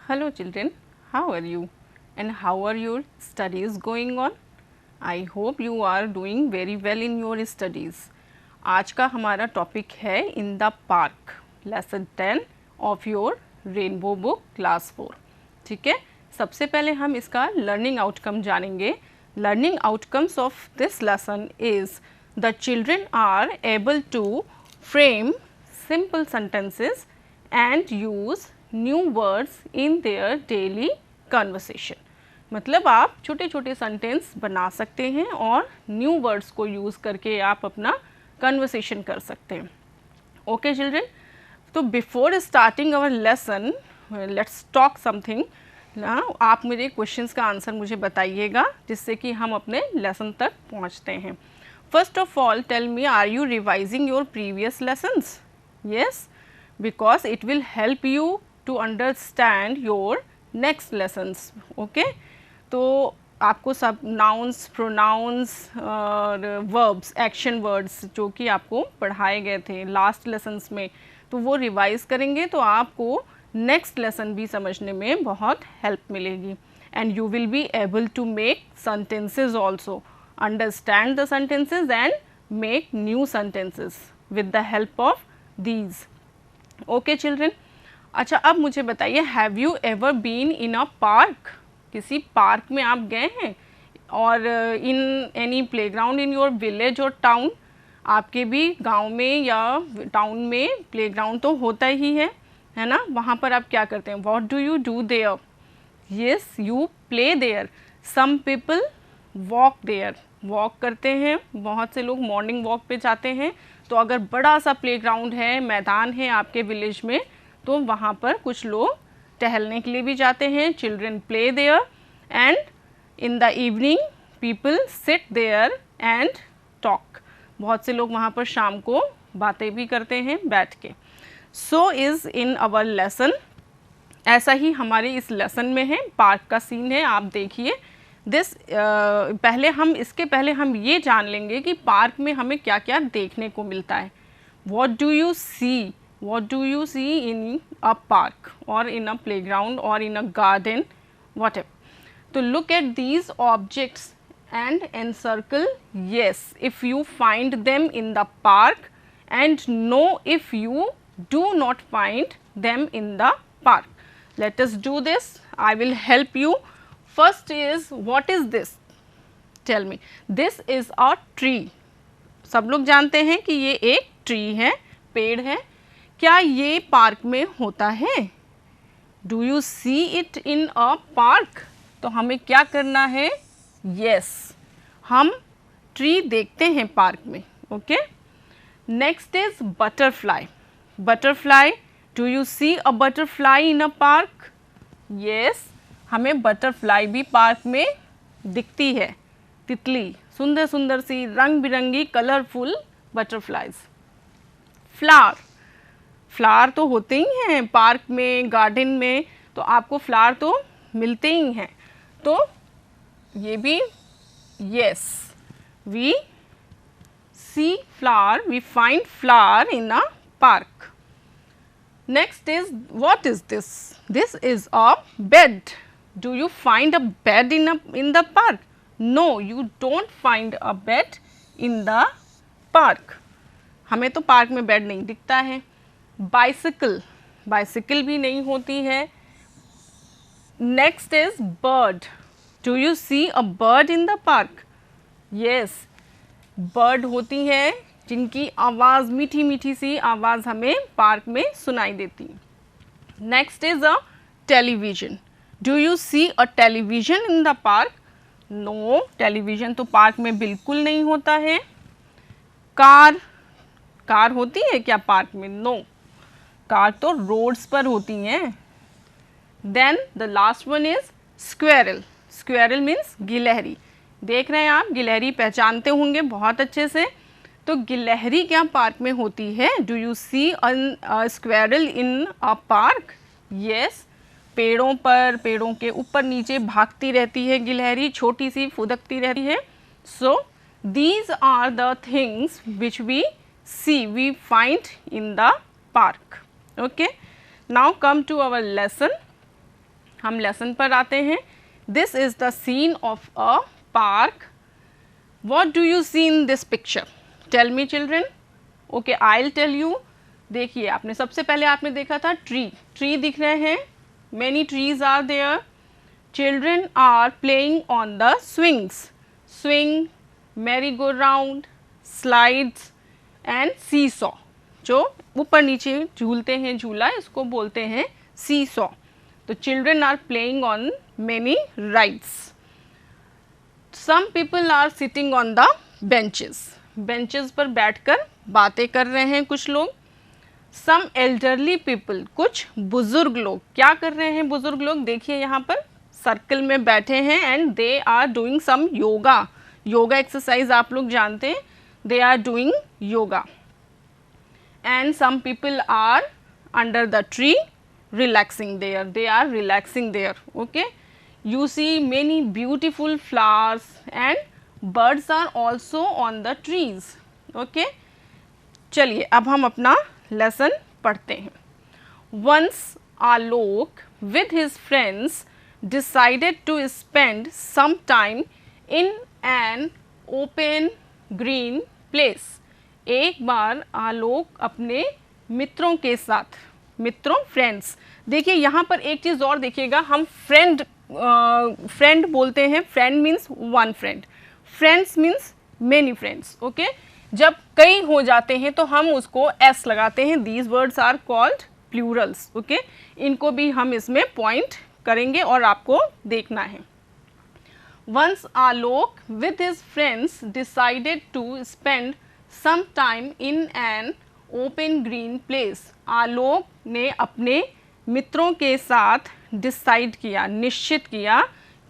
Hello children, how are you and how are your studies going on? I hope you are doing very well in your studies. आज का हमारा topic है in the park, lesson 10 of your rainbow book class 4. ठीक है, सबसे पहले हम इसका लर्निंग आउटकम जानेंगे. Learning outcomes of this lesson is the children are able to frame simple sentences and use new words in their daily conversation. मतलब आप छोटे छोटे सेंटेंस बना सकते हैं और न्यू वर्ड्स को यूज़ करके आप अपना कन्वर्सेशन कर सकते हैं. ओके चिल्ड्रन, तो before starting our lesson let's talk something. आप मेरे क्वेश्चंस का आंसर मुझे बताइएगा जिससे कि हम अपने लेसन तक पहुंचते हैं. First of all tell me, are you revising your previous lessons? Yes, because it will help you to understand your next lessons. okay? तो आपको सब नाउन्स, प्रोनाउंस और वर्ब्स, एक्शन वर्ड्स जो कि आपको पढ़ाए गए थे लास्ट लेसन्स में, तो वो रिवाइज करेंगे तो आपको नेक्स्ट लेसन भी समझने में बहुत हेल्प मिलेगी. And you will be able to make sentences also, understand the sentences and make new sentences with the help of these. Okay children, अच्छा अब मुझे बताइए, have you ever been in a park? किसी park में आप गए हैं? और in any playground in your village और टाउन? आपके भी गांव में या टाउन में प्लेग्राउंड तो होता ही है ना. वहाँ पर आप क्या करते हैं? What do you do there? Yes, you play there. Some people walk there, walk करते हैं. बहुत से लोग मॉर्निंग वॉक पे जाते हैं. तो अगर बड़ा सा प्लेग्राउंड है, मैदान है आपके विलेज में, तो वहाँ पर कुछ लोग टहलने के लिए भी जाते हैं. Children play there and in the evening people sit there and talk. बहुत से लोग वहाँ पर शाम को बातें भी करते हैं बैठ के. So is in our lesson, ऐसा ही हमारे इस लेसन में है. पार्क का सीन है, आप देखिए. इसके पहले हम ये जान लेंगे कि पार्क में हमें क्या क्या देखने को मिलता है. What do you see? What do you see in a park or in a playground or in a garden, whatever? So look at these objects and encircle yes if you find them in the park and no if you do not find them in the park. Let us do this. I will help you. First is, what is this? Tell me. This is a tree. सब लोग जानते हैं कि ये एक tree है, पेड़ है. क्या ये पार्क में होता है? Do you see it in a park? तो हमें क्या करना है? यस, हम ट्री देखते हैं पार्क में. Okay. Next is butterfly. Butterfly, do you see a butterfly in a park? Yes, हमें बटरफ्लाई भी पार्क में दिखती है. तितली, सुंदर सुंदर सी रंग बिरंगी कलरफुल बटरफ्लाइज. फ्लावर, फ्लावर तो होते ही हैं पार्क में, गार्डन में, तो आपको फ्लावर तो मिलते ही हैं. तो ये भी yes, we see flower, we find flower in a park. Next is, what is this? This is a bed. Do you find a bed in the park? No, you don't find a bed in the park. हमें तो park में bed नहीं दिखता है. Bicycle, bicycle भी नहीं होती है. Next is bird. Do you see a bird in the park? Yes, bird होती है जिनकी आवाज़, मीठी मीठी सी आवाज़ हमें पार्क में सुनाई देती है. Next is a television. Do you see a television in the park? No, television तो पार्क में बिल्कुल नहीं होता है. कार, कार होती है क्या पार्क में? नो, कार तो रोड्स पर होती हैं. Then the last one is squirrel. Squirrel means गिलहरी. देख रहे हैं आप, गिलहरी पहचानते होंगे बहुत अच्छे से. तो गिलहरी क्या पार्क में होती है? Do you see a squirrel in a park? Yes, पेड़ों पर, पेड़ों के ऊपर नीचे भागती रहती है गिलहरी, छोटी सी फुदकती रहती है. So these are the things which we see, we find in the park. Okay, now come to our lesson. हम लेसन पर आते हैं। This is the scene of a park. What do you see in this picture? Tell me children. Okay, I'll tell you. देखिए, आपने सबसे पहले आपने देखा था ट्री दिख रहे हैं, many trees are there. Children are playing on the swing, merry-go-round, slides and seesaw. जो ऊपर नीचे झूलते हैं झूला, इसको बोलते हैं seesaw. तो children are playing on many rides. Some people are sitting on the benches पर बैठकर बातें कर रहे हैं कुछ लोग। Some elderly people, कुछ बुजुर्ग लोग क्या कर रहे हैं? बुजुर्ग लोग देखिए यहाँ पर सर्कल में बैठे हैं and they are doing some yoga exercise आप लोग जानते हैं, they are doing yoga. And some people are under the tree relaxing there, they are relaxing there. Okay, you see many beautiful flowers and birds are also on the trees. Okay, चलिए अब हम अपना lesson पढ़ते हैं। Once Alok with his friends decided to spend some time in an open green place. एक बार आलोक अपने मित्रों के साथ, फ्रेंड्स, देखिए यहाँ पर एक चीज़ और देखिएगा, हम फ्रेंड बोलते हैं, friend means one friend, friends means many friends. Okay, जब कई हो जाते हैं तो हम उसको एस लगाते हैं, these words are called plurals. Okay, इनको भी हम इसमें पॉइंट करेंगे और आपको देखना है। Once Alok with his friends decided to spend some time in an open green place. आलोक ने अपने मित्रों के साथ डिसाइड किया, निश्चित किया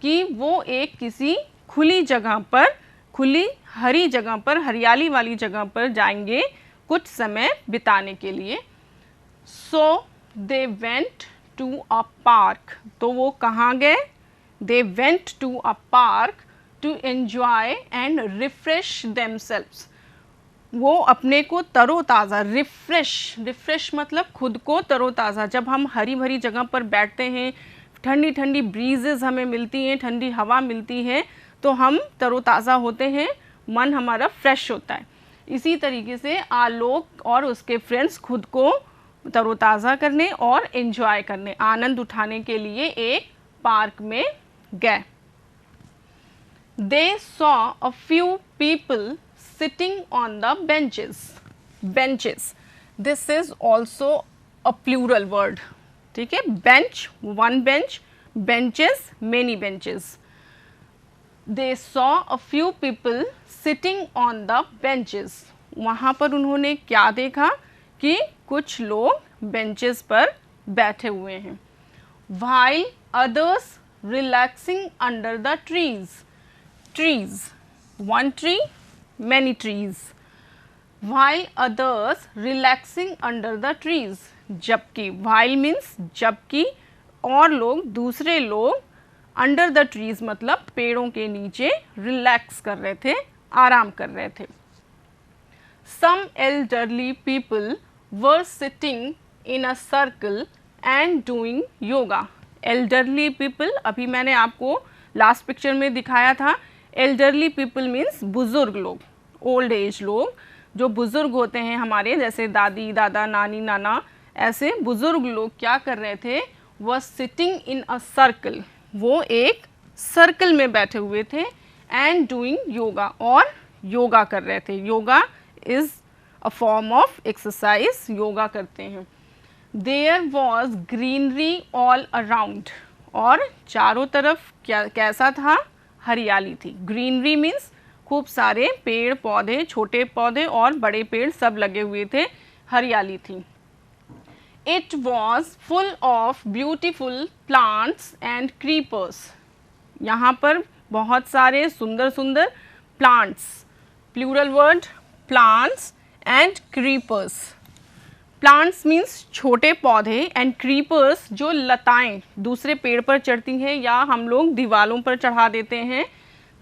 कि वो एक किसी खुली जगह पर, खुली हरी जगह पर, हरियाली वाली जगह पर जाएंगे कुछ समय बिताने के लिए। So they went to a park. तो वो कहाँ गए? They went to a park to enjoy and refresh themselves. वो अपने को तरोताज़ा, रिफ्रेश मतलब खुद को तरोताज़ा। जब हम हरी भरी जगह पर बैठते हैं, ठंडी ठंडी ब्रीजेज़ हमें मिलती हैं, ठंडी हवा मिलती है, तो हम तरोताज़ा होते हैं, मन हमारा फ्रेश होता है। इसी तरीके से आलोक और उसके फ्रेंड्स खुद को तरोताज़ा करने और एंजॉय करने, आनंद उठाने के लिए एक पार्क में गए। They saw a few people sitting on the benches. This is also a plural word. ठीक है, bench, one bench, benches, many benches. They saw a few people sitting on the benches. वहाँ पर उन्होंने क्या देखा कि कुछ लोग बेंचेस पर बैठे हुए हैं। While others relaxing under the trees, one tree, many trees. While others relaxing under the trees, जबकि, while means जबकि, और लोग, दूसरे लोग, under the trees मतलब पेड़ों के नीचे रिलैक्स कर रहे थे, आराम कर रहे थे। Some elderly people were sitting in a circle and doing yoga. Elderly people, अभी मैंने आपको लास्ट पिक्चर में दिखाया था, elderly people means बुज़ुर्ग लोग, ओल्ड एज लोग, जो बुज़ुर्ग होते हैं हमारे, जैसे दादी दादा, नानी नाना, ऐसे बुज़ुर्ग लोग क्या कर रहे थे? वह सिटिंग इन अ सर्कल, वो एक सर्कल में बैठे हुए थे, एंड डूइंग योगा, और योगा कर रहे थे। Yoga is a form of exercise, yoga करते हैं। There was greenery all around, और चारों तरफ क्या कैसा था? हरियाली थी। ग्रीनरी मीन्स खूब सारे पेड़ पौधे, छोटे पौधे और बड़े पेड़ सब लगे हुए थे, हरियाली थी। It was full of beautiful plants and creepers. यहाँ पर बहुत सारे सुंदर सुंदर plants, plural word, plants and creepers. Plants means छोटे पौधे, एंड क्रीपर्स जो लताएं दूसरे पेड़ पर चढ़ती हैं या हम लोग दीवारों पर चढ़ा देते हैं,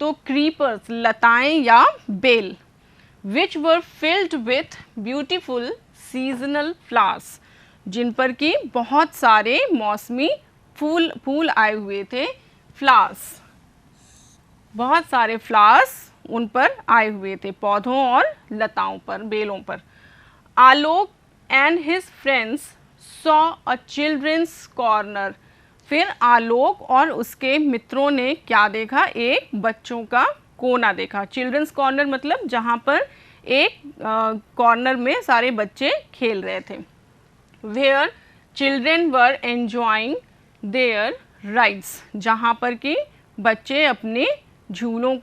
तो क्रीपर्स लताएं या बेल। Which were filled with beautiful seasonal flowers, जिन पर कि बहुत सारे मौसमी फूल आए हुए थे, फ्लावर्स, बहुत सारे फ्लावर्स उन पर आए हुए थे, पौधों और लताओं पर, बेलों पर। Alok and his friends saw a children's corner. फिर आलोक और उसके मित्रों ने क्या देखा? एक बच्चों का कोना देखा। चिल्ड्रंस कॉर्नर मतलब जहाँ पर एक कॉर्नर में सारे बच्चे खेल रहे थे। Where children were enjoying their rides, जहाँ पर कि बच्चे अपने झूलों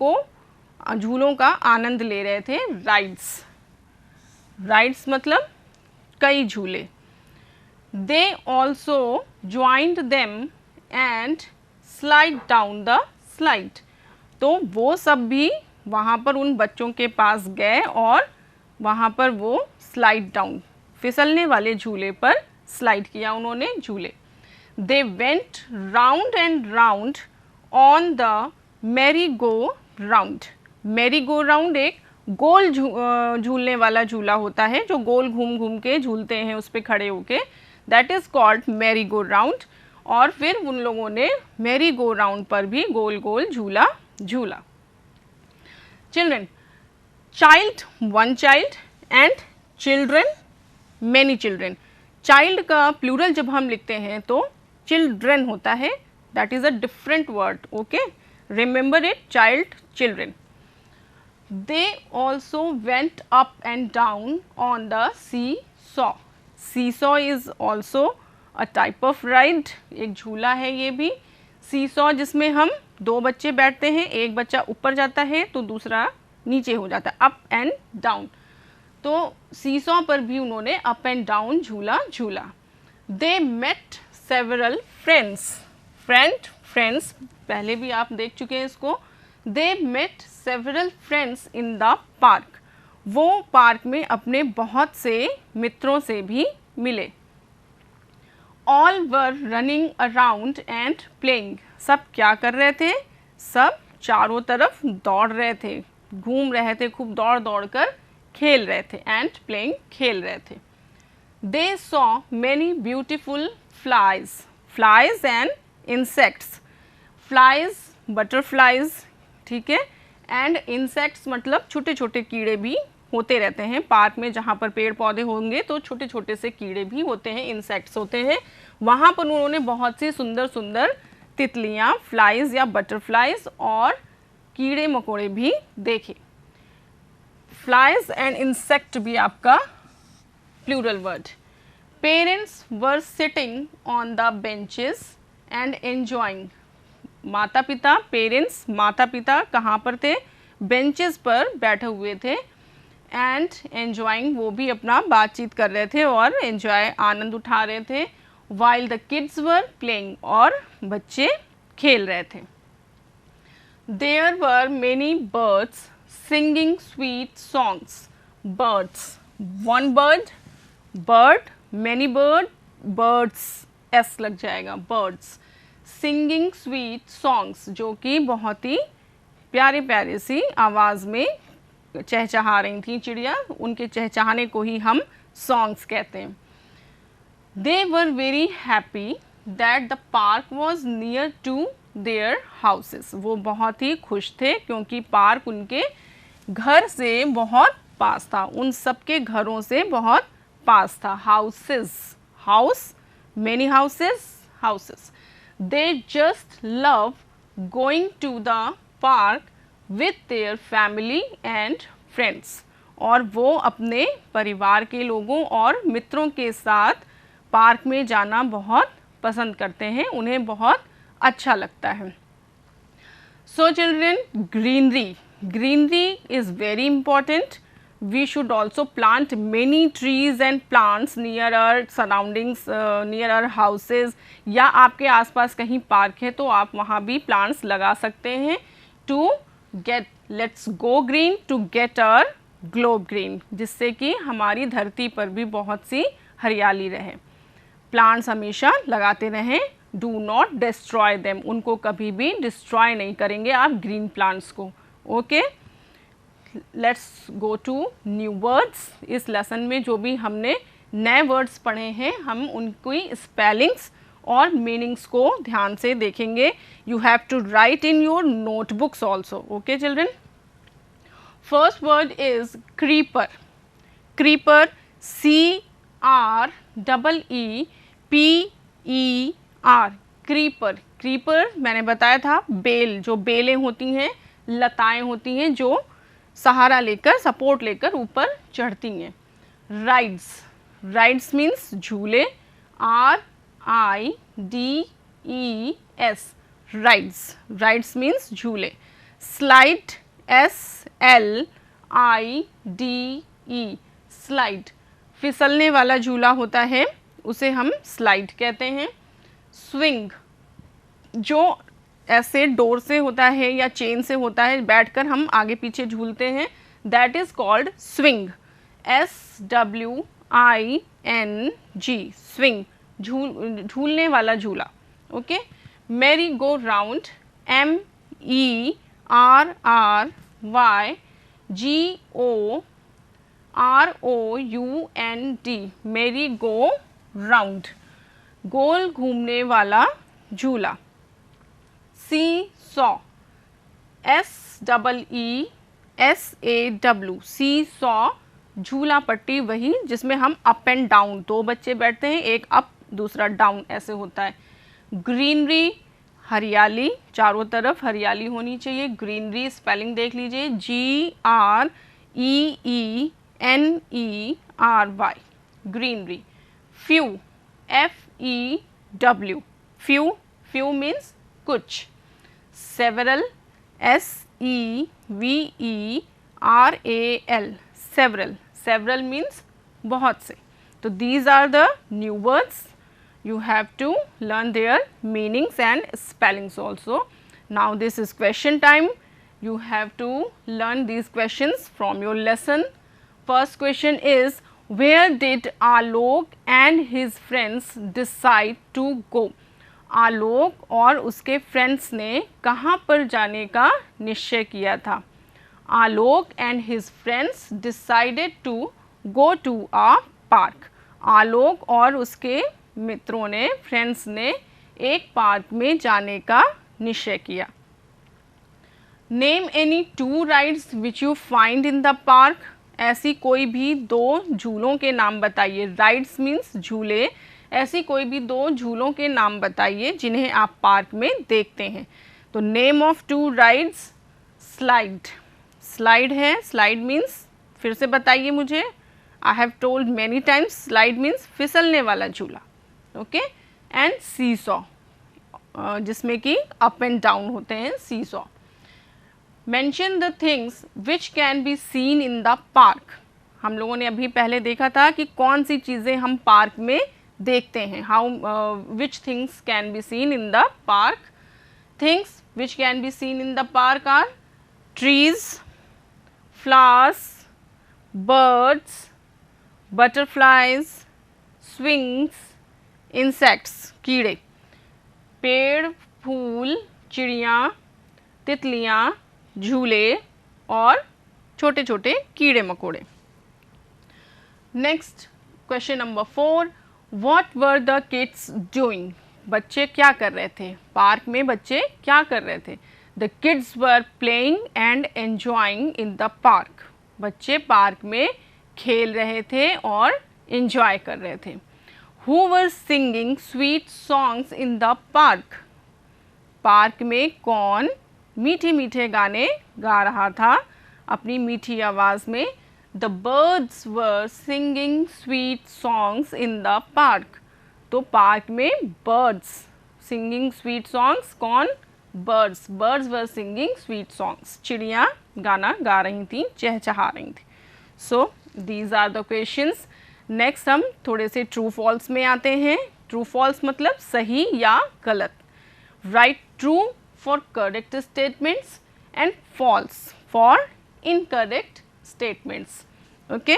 का आनंद ले रहे थे। राइड्स मतलब कई झूले। They also joint them and slide down the slide. तो वो सब भी वहाँ पर उन बच्चों के पास गए और वहाँ पर वो स्लाइड डाउन, फिसलने वाले झूले पर स्लाइड किया उन्होंने झूले। They went round and round on the Mary go round. Mary go round एक गोल झूलने वाला झूला होता है, जो गोल घूम घूम के झूलते हैं उस पर खड़े होके, that is called Mary go round. और फिर उन लोगों ने मैरी गो राउंड पर भी गोल गोल झूला झूला। Children, child one child and children many children. Child का प्लूरल जब हम लिखते हैं तो चिल्ड्रन होता है, that is a different word, okay, remember it, child, children. They also went up and down on the seesaw. Seesaw is also a type of ride, एक झूला है ये भी। seesaw जिसमें हम दो बच्चे बैठते हैं, एक बच्चा ऊपर जाता है तो दूसरा नीचे हो जाता है, अप एंड डाउन। तो seesaw पर भी उन्होंने अप एंड डाउन झूला झूला। They met several friends. Friends पहले भी आप देख चुके हैं इसको। They met several friends in the park. वो पार्क में अपने बहुत से मित्रों से भी मिले। All were running around and playing. सब क्या कर रहे थे? सब चारों तरफ दौड़ रहे थे, घूम रहे थे, खूब दौड़ दौड़ कर खेल रहे थे, and playing खेल रहे थे। They saw many beautiful flies and insects. Flies, butterflies, ठीक है, एंड इंसेक्ट्स मतलब छोटे छोटे कीड़े भी होते रहते हैं पार्क में। जहाँ पर पेड़ पौधे होंगे तो छोटे छोटे से कीड़े भी होते हैं, इंसेक्ट्स होते हैं। वहाँ पर उन्होंने बहुत सी सुंदर सुंदर तितलियाँ, फ्लाइज या बटरफ्लाइज और कीड़े मकोड़े भी देखे। फ्लाइज एंड इंसेक्ट भी आपका plural word. Parents were sitting on the benches and enjoying. माता पिता, पेरेंट्स माता पिता कहाँ पर थे? बेंचेस पर बैठे हुए थे, एंड एंजॉइंग वो भी अपना बातचीत कर रहे थे और एंजॉय आनंद उठा रहे थे। While the kids were playing, और बच्चे खेल रहे थे। There were many birds singing sweet songs. Birds, one bird, many birds, S लग जाएगा, बर्ड्स। सिंगिंग स्वीट सॉन्ग्स, जो कि बहुत ही प्यारे प्यारे सी आवाज़ में चहचहा रही थी चिड़िया, उनके चहचहाने को ही हम सॉन्ग्स कहते हैं। They were very happy that the park was near to their houses. वो बहुत ही खुश थे क्योंकि पार्क उनके घर से बहुत पास था, उन सबके घरों से बहुत पास था। Houses, house, many houses. They just love going to the park with their family and friends. और वो अपने परिवार के लोगों और मित्रों के साथ पार्क में जाना बहुत पसंद करते हैं, उन्हें बहुत अच्छा लगता है। So children, greenery is very important. We should also plant many trees and plants near our surroundings, near our houses. या आपके आसपास कहीं पार्क है तो आप वहाँ भी प्लांट्स लगा सकते हैं। To get, let's go green to get our globe green, जिससे कि हमारी धरती पर भी बहुत सी हरियाली रहे। प्लांट्स हमेशा लगाते रहें। Do not destroy them, उनको कभी भी डिस्ट्रॉय नहीं करेंगे आप ग्रीन प्लांट्स को, okay. Let's go to new words. इस लेसन में जो भी हमने नए वर्ड्स पढ़े हैं हम उनकी स्पेलिंग्स और मीनिंग्स को ध्यान से देखेंगे. You have to write in your notebooks also. Okay children. First word is creeper. Creeper, CREEPER. Creeper. Creeper मैंने बताया था बेल, जो बेलें होती हैं, लताएं होती हैं जो सहारा लेकर, सपोर्ट लेकर ऊपर चढ़ती हैं. राइड्स. राइड्स मीन्स झूले. RIDES. राइड्स. राइड्स मीन्स झूले. स्लाइड. SLIDE. स्लाइड. फिसलने वाला झूला होता है, उसे हम स्लाइड कहते हैं. स्विंग, जो ऐसे डोर से होता है या चेन से होता है, बैठकर हम आगे पीछे झूलते हैं, that is called swing. SWING. Swing, झूलने वाला झूला. Okay. Merry go round. MERRYGOROUND. Merry go round, गोल घूमने वाला झूला. सीसॉ. SEESAW. सीसॉ, झूला पट्टी, वही जिसमें हम अप एंड डाउन, दो बच्चे बैठते हैं, एक अप दूसरा डाउन ऐसे होता है. ग्रीनरी, हरियाली, चारों तरफ हरियाली होनी चाहिए. ग्रीनरी स्पेलिंग देख लीजिए, GREENERY. Greenery. Few. FEW. Few. Few means कुछ. Several. SEVERAL. Several. Several means बहुत से. तो these are the new words. You have to learn their meanings and spellings also. Now this is question time. You have to learn these questions from your lesson. First question is, where did Alok and his friends decide to go? आलोक और उसके friends ने कहाँ पर जाने का निश्चय किया था? Alok and his friends decided to go to a park. Alok और उसके मित्रों ने, फ्रेंड्स ने एक पार्क में जाने का निश्चय किया. Name any two rides which you find in the park. ऐसी कोई भी दो झूलों के नाम बताइए. राइड्स मीन्स झूले. ऐसी कोई भी दो झूलों के नाम बताइए जिन्हें आप पार्क में देखते हैं. तो name of two rides. Slide. Slide है. स्लाइड मीन्स, फिर से बताइए मुझे. I have told many times, slide means फिसलने वाला झूला. ओके. एंड सीसॉ, जिसमें कि अप एंड डाउन होते हैं, seesaw. Mention the things which can be seen in the park. हम लोगों ने अभी पहले देखा था कि कौन सी चीज़ें हम पार्क में देखते हैं. How which things can be seen in the park. Things which can be seen in the park are trees, flowers, birds, butterflies, swings, insects, कीड़े. पेड़, फूल, चिड़ियाँ, तितलियाँ, झूले और छोटे छोटे कीड़े मकोड़े. Next question number 4. What were the kids doing. बच्चे क्या कर रहे थे? पार्क में बच्चे क्या कर रहे थे? The kids were playing and enjoying in the park. बच्चे पार्क में खेल रहे थे और एंजॉय कर रहे थे. Who were singing sweet songs in the park. Park में कौन मीठे मीठे गाने गा रहा था अपनी मीठी आवाज़ में? The birds were singing sweet songs in the park. तो पार्क में बर्ड्स सिंगिंग स्वीट सॉन्ग्स. कौन? Birds. Birds were singing sweet songs. चिड़ियाँ गाना गा रही थी, चहचहा रही थी. So these are the questions. Next हम थोड़े से ट्रू फॉल्स में आते हैं. ट्रू फॉल्स मतलब सही या गलत. Right true for correct statements and false for incorrect statements. Okay.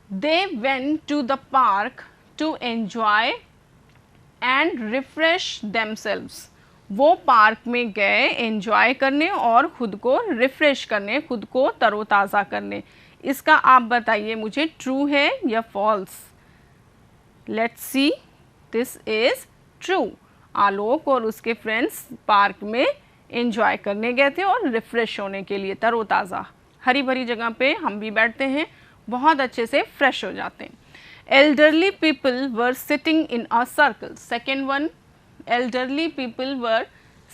They went to the park to enjoy and refresh themselves. वो पार्क में गए एंजॉय करने और खुद को रिफ्रेश करने, खुद को तरोताज़ा करने. इसका आप बताइए मुझे, ट्रू है या false. Let's see this is true. Alok और उसके फ्रेंड्स पार्क में एंजॉय करने गए थे और रिफ्रेश होने के लिए, तरोताज़ा हरी भरी जगह पे हम भी बैठते हैं, बहुत अच्छे से फ्रेश हो जाते हैं। Elderly people were sitting in a circle. Second one, elderly people were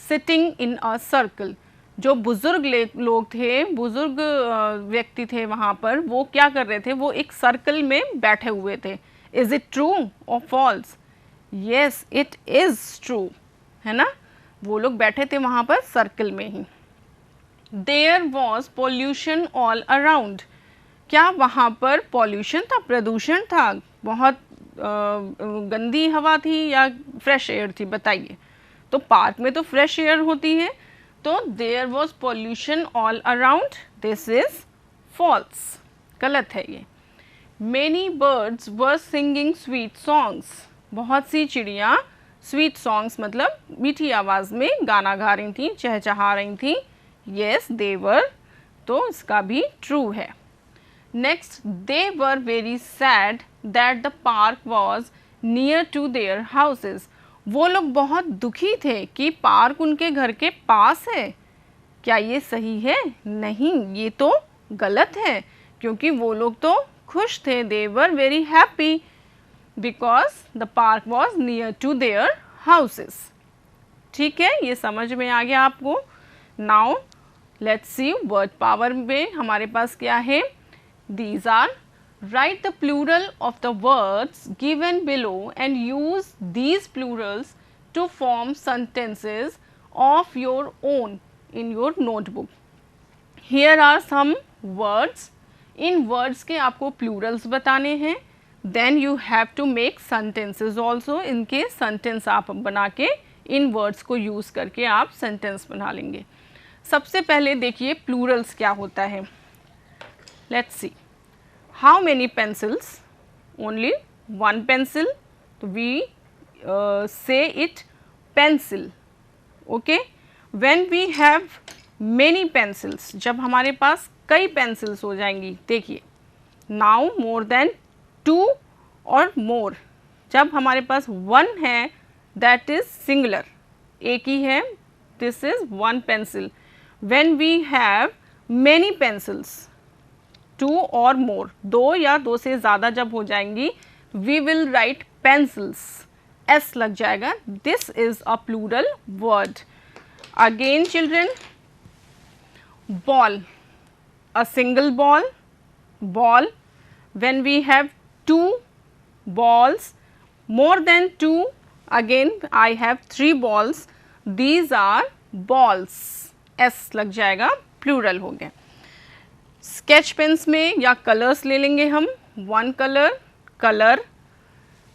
sitting in a circle. जो बुज़ुर्ग लोग थे, बुज़ुर्ग व्यक्ति थे वहाँ पर, वो क्या कर रहे थे, वो एक सर्कल में बैठे हुए थे। इज़ इट ट्रू और false? Yes it is true, है ना, वो लोग बैठे थे वहाँ पर सर्कल में ही। There was pollution all around. क्या वहाँ पर पॉल्यूशन था, प्रदूषण था, बहुत गंदी हवा थी या फ्रेश एयर थी, बताइए। तो पार्क में तो फ्रेश एयर होती है, तो there was pollution all around, this is false, गलत है ये। Many birds were singing sweet songs. बहुत सी चिड़ियाँ स्वीट सॉन्ग्स मतलब मीठी आवाज़ में गाना गा रही थी, चहचहा रही थी। येस दे वर, तो इसका भी ट्रू है। Next, they were very sad that the park was near to their houses. वो लोग बहुत दुखी थे कि पार्क उनके घर के पास है। क्या ये सही है? नहीं, ये तो गलत है, क्योंकि वो लोग तो खुश थे। They were very happy because the park was near to their houses. ठीक है, ये समझ में आ गया आपको। Now let's see word power में हमारे पास क्या है। These are, write the plural of the words given below and use these plurals to form sentences of your own in your notebook. Here are some words. In words के आपको plurals बताने हैं, then you have to make sentences also. इनके sentence आप बना के इन words को use करके आप sentence बना लेंगे। सबसे पहले देखिए plurals क्या होता है। Let's see. How many pencils? Only one pencil. So we say it pencil. Okay. When we have many pencils, जब हमारे पास कई pencils हो जाएंगी, देखिए now more than two or more. जब हमारे पास one है, that is singular, एक ही है, this is one pencil. When we have many pencils, two और मोर, दो या दो से ज़्यादा जब हो जाएंगी, we will write pencils, S लग जाएगा। This is a plural word. Again children, ball, a single ball, ball. When we have two balls, more than two, again I have three balls, these are balls, S लग जाएगा, plural हो गया। Sketch pens में या colours ले लेंगे हम, one colour, colour,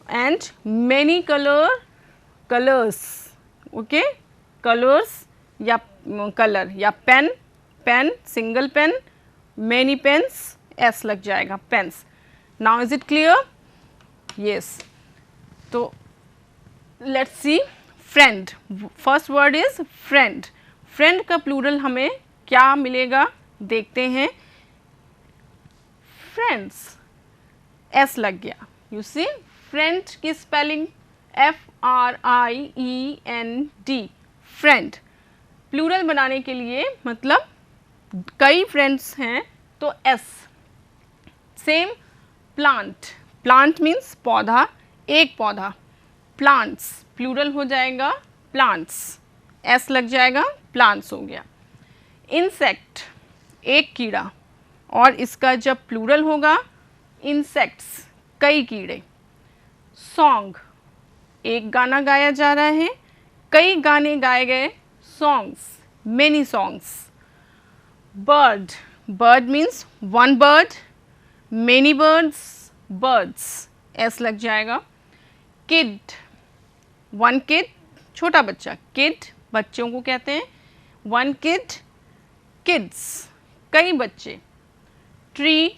and many colour, colours. Okay, colours या कलर, या pen, pen, single pen, many pens, S लग जाएगा, pens. Now is it clear? Yes. तो let's see friend. First word is friend. Friend का plural हमें क्या मिलेगा, देखते हैं। फ्रेंड्स, एस लग गया। यू सी, फ्रेंड की स्पेलिंग FRIEND, फ्रेंड। प्लूरल बनाने के लिए मतलब कई फ्रेंड्स हैं तो S. Same plant, plant means पौधा, एक पौधा, प्लांट्स, प्लूरल हो जाएगा प्लांट्स, एस लग जाएगा, प्लांट्स हो गया। इंसेक्ट, एक कीड़ा, और इसका जब प्लूरल होगा इंसेक्ट्स, कई कीड़े। सॉन्ग, एक गाना गाया जा रहा है, कई गाने गाए गए, songs, many songs. Bird, bird means one bird, many birds, birds, S लग जाएगा। किड, वन किड, छोटा बच्चा, किड बच्चों को कहते हैं, वन किड, किड्स, कई बच्चे। Tree,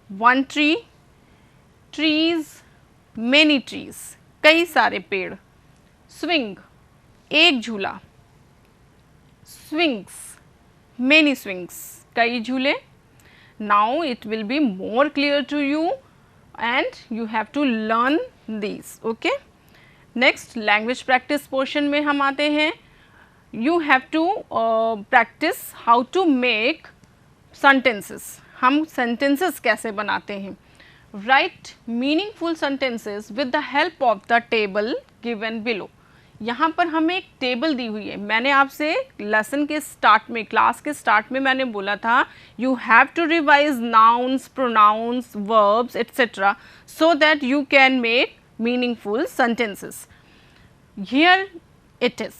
one tree, trees, many trees, कई सारे पेड़। स्विंग, एक झूला, स्विंग्स, मेनी स्विंग्स, कई झूले। Now it will be more clear to you and you have to learn these. Okay, next language practice portion में हम आते हैं. You have to practice how to make sentences. हम sentences कैसे बनाते हैं. Write meaningful sentences with the help of the table given below. यहाँ पर हमें एक टेबल दी हुई है. मैंने आपसे लेसन के स्टार्ट में, क्लास के स्टार्ट में मैंने बोला था you have to revise nouns, pronouns, verbs etcetera so that you can make meaningful sentences. Here it is.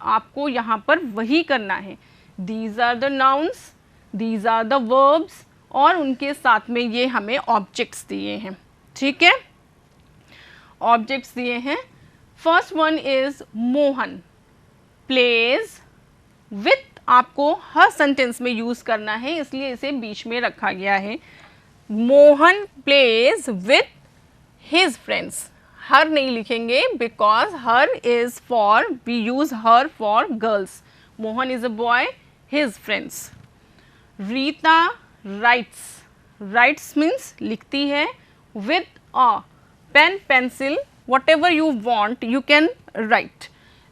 आपको यहाँ पर वही करना है. These are the nouns, these are the verbs और उनके साथ में ये हमें ऑब्जेक्ट्स दिए हैं. ठीक है, ऑब्जेक्ट्स दिए हैं. First one is Mohan plays with. आपको हर सेंटेंस में यूज करना है इसलिए इसे बीच में रखा गया है. Mohan plays with his friends. Her नहीं लिखेंगे because her is for, we use her for girls. Mohan is a boy, his friends. Rita writes. Writes means लिखती है. With a pen, pencil, whatever you want you can write.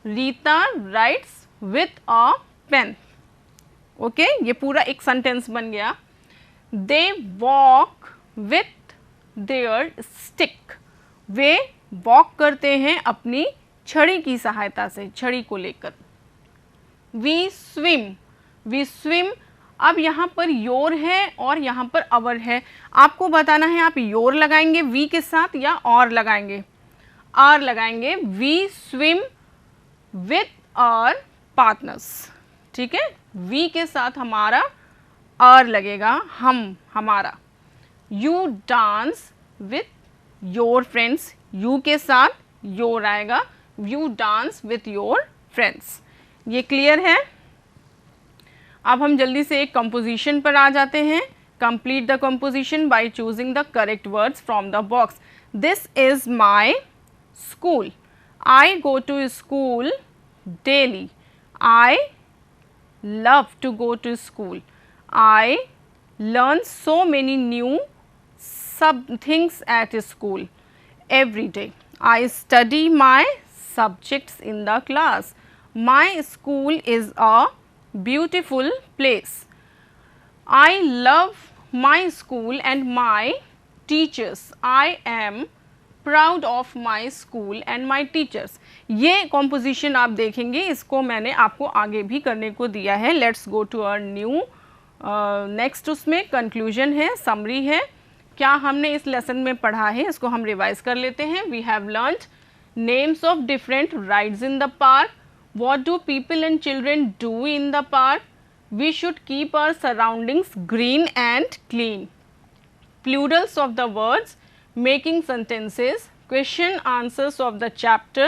Rita writes with a pen. Okay, ये पूरा एक sentence बन गया. They walk with their stick. Way walk करते हैं अपनी छड़ी की सहायता से, छड़ी को लेकर. We swim. We swim. अब यहाँ पर योर है और यहाँ पर अवर है. आपको बताना है आप योर लगाएंगे वी के साथ या और लगाएंगे. आर लगाएंगे. We swim with our partners. ठीक है, वी के साथ हमारा आर लगेगा, हम, हमारा. You dance with your friends. You के साथ योर आएगा. You dance with your friends. ये क्लियर है. अब हम जल्दी से एक कंपोजिशन पर आ जाते हैं. Complete the composition by choosing the correct words from the box. This is my school. I go to school daily. I love to go to school. I learn so many new things at school every day. I study my subjects in the class. My school is a beautiful place. I love my school and my teachers. I am proud of my school and my teachers. ये composition आप देखेंगे, इसको मैंने आपको आगे भी करने को दिया है. Let's go to our new next. उसमें कंक्लूजन है, समरी है. क्या हमने इस लेसन में पढ़ा है इसको हम रिवाइज कर लेते हैं. We have learned names of different rides in the park. What do people and children do in the park. We should keep our surroundings green and clean. Plurals of the words, making sentences, question answers of the chapter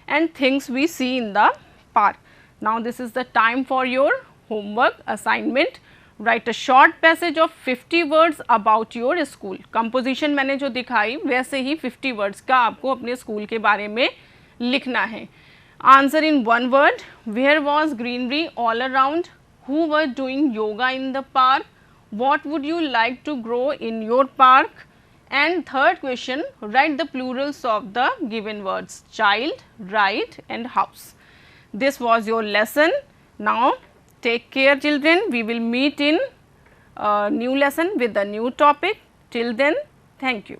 and things we see in the park. Now this is the time for your homework assignment. Write a short passage of 50 words about your school. Composition मैंने जो दिखाई वैसे ही 50 words का आपको अपने school के बारे में लिखना है. Answer in one word. Where was greenery all around? Who were doing yoga in the park? What would you like to grow in your park? And third question, write the plurals of the given words: child, right and house. This was your lesson. Now take care children. We will meet in a new lesson with a new topic. Till then, thank you.